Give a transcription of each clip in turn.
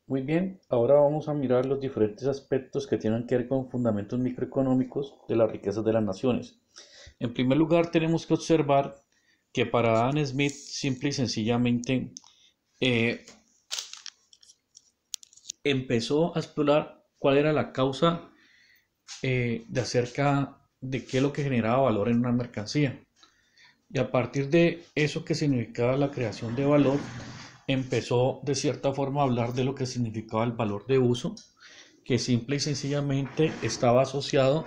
Muy bien, ahora vamos a mirar los diferentes aspectos que tienen que ver con fundamentos microeconómicos de las riquezas de las naciones. En primer lugar, tenemos que observar que para Adam Smith, simple y sencillamente, eh, empezó a explorar cuál era la causa de acerca de qué es lo que generaba valor en una mercancía. Y a partir de eso que significaba la creación de valor, empezó de cierta forma a hablar de lo que significaba el valor de uso, que simple y sencillamente estaba asociado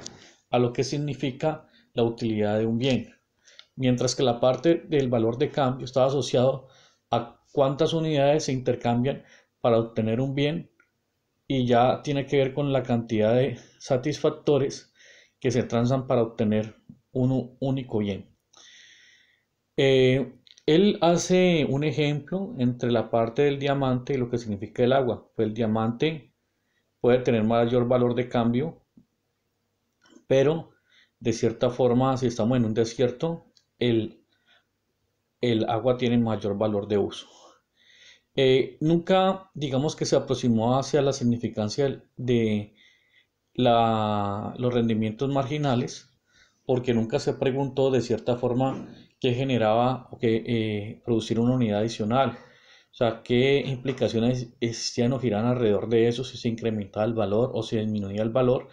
a lo que significa la utilidad de un bien, mientras que la parte del valor de cambio estaba asociado a cuántas unidades se intercambian para obtener un bien y ya tiene que ver con la cantidad de satisfactores que se transan para obtener un único bien. Él hace un ejemplo entre la parte del diamante y lo que significa el agua. Pues el diamante puede tener mayor valor de cambio, pero de cierta forma, si estamos en un desierto, el, el agua tiene mayor valor de uso. Nunca, digamos que se aproximó hacia la significancia de los rendimientos marginales, porque nunca se preguntó de cierta forma qué generaba o qué producir una unidad adicional. O sea, qué implicaciones existían o giran alrededor de eso, si se incrementaba el valor o si disminuía el valor.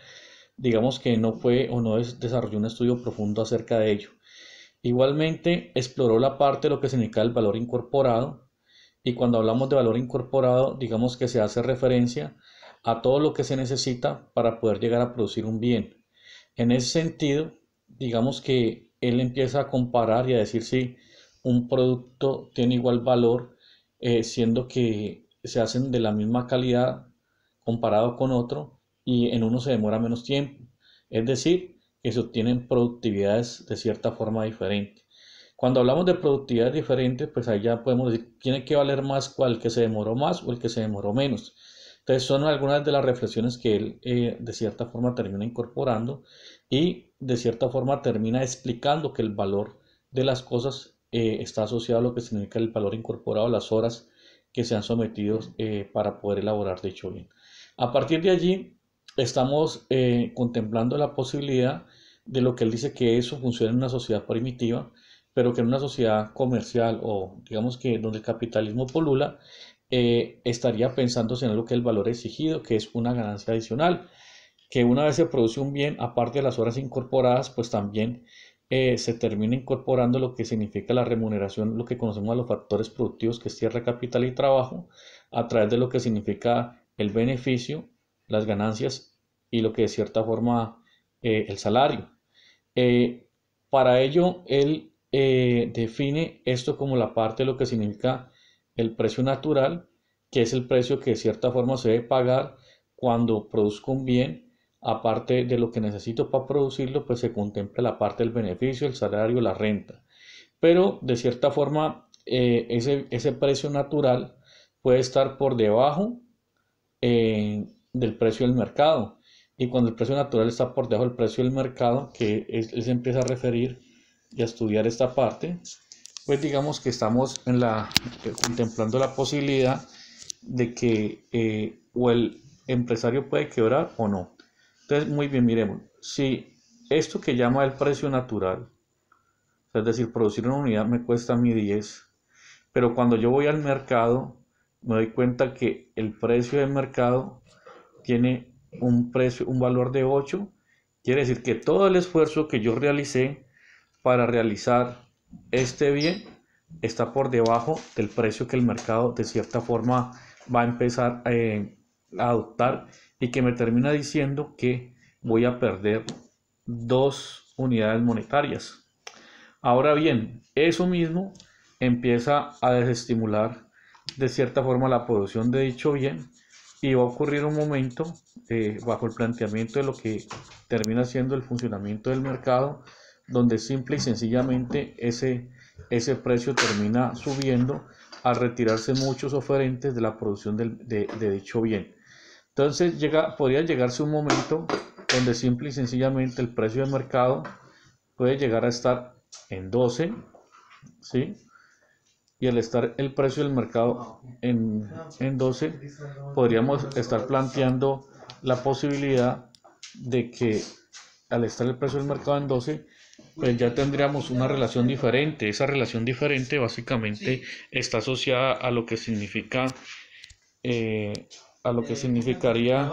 Digamos que no fue o no desarrolló un estudio profundo acerca de ello. Igualmente exploró la parte de lo que significa el valor incorporado, y cuando hablamos de valor incorporado, digamos que se hace referencia a todo lo que se necesita para poder llegar a producir un bien. En ese sentido, digamos que él empieza a comparar y a decir si un producto tiene igual valor, siendo que se hacen de la misma calidad comparado con otro y en uno se demora menos tiempo. Es decir, que se obtienen productividades de cierta forma diferente. Cuando hablamos de productividades diferentes, pues ahí ya podemos decir, tiene que valer más cuál que se demoró más o el que se demoró menos. Entonces son algunas de las reflexiones que él de cierta forma termina incorporando y de cierta forma termina explicando que el valor de las cosas está asociado a lo que significa el valor incorporado, las horas que se han sometido para poder elaborar dicho bien. A partir de allí estamos contemplando la posibilidad de lo que él dice que eso funciona en una sociedad primitiva, pero que en una sociedad comercial o digamos que donde el capitalismo polula, estaría pensándose en lo que es el valor exigido, que es una ganancia adicional, que una vez se produce un bien, aparte de las horas incorporadas, pues también se termina incorporando lo que significa la remuneración, lo que conocemos a los factores productivos, que es tierra, capital y trabajo, a través de lo que significa el beneficio, las ganancias y lo que de cierta forma el salario. Eh, para ello, él define esto como la parte de lo que significa el precio natural, que es el precio que de cierta forma se debe pagar cuando produzco un bien. Aparte de lo que necesito para producirlo, pues se contempla la parte del beneficio, el salario, la renta. Pero de cierta forma, ese precio natural puede estar por debajo del precio del mercado. Y cuando el precio natural está por debajo del precio del mercado, que él se empieza a referir y a estudiar esta parte, pues digamos que estamos contemplando la posibilidad de que o el empresario puede quebrar o no. Entonces, muy bien, miremos, si esto que llama el precio natural, es decir, producir una unidad me cuesta a mí 10, pero cuando yo voy al mercado me doy cuenta que el precio del mercado tiene un precio, un valor de 8, quiere decir que todo el esfuerzo que yo realicé para realizar este bien está por debajo del precio que el mercado de cierta forma va a empezar a adoptar, y que me termina diciendo que voy a perder 2 unidades monetarias. Ahora bien, eso mismo empieza a desestimular de cierta forma la producción de dicho bien, y va a ocurrir un momento bajo el planteamiento de lo que termina siendo el funcionamiento del mercado, donde simple y sencillamente ese precio termina subiendo al retirarse muchos oferentes de la producción de dicho bien. Entonces podría llegarse un momento donde simple y sencillamente el precio de mercado puede llegar a estar en 12, ¿sí? y al estar el precio del mercado en 12, podríamos estar planteando la posibilidad de que al estar el precio del mercado en 12, pues ya tendríamos una relación diferente. Esa relación diferente básicamente está asociada a lo que significa, eh, a lo que significaría,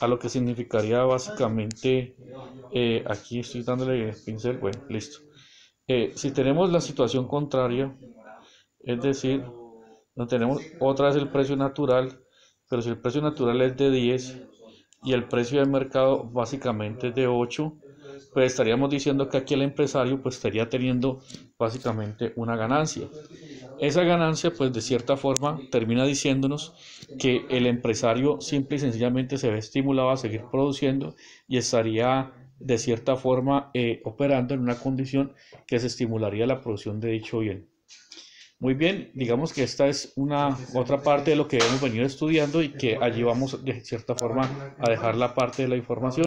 a lo que significaría básicamente, aquí estoy dándole el pincel, bueno, listo. Si tenemos la situación contraria, es decir, no tenemos otra vez el precio natural, pero si el precio natural es de 10 y el precio de mercado básicamente es de 8, pues estaríamos diciendo que aquí el empresario pues estaría teniendo básicamente una ganancia. Esa ganancia pues de cierta forma termina diciéndonos que el empresario simple y sencillamente se ve estimulado a seguir produciendo y estaría de cierta forma operando en una condición que se estimularía la producción de dicho bien. Muy bien, digamos que esta es una otra parte de lo que hemos venido estudiando y que allí vamos de cierta forma a dejar la parte de la información.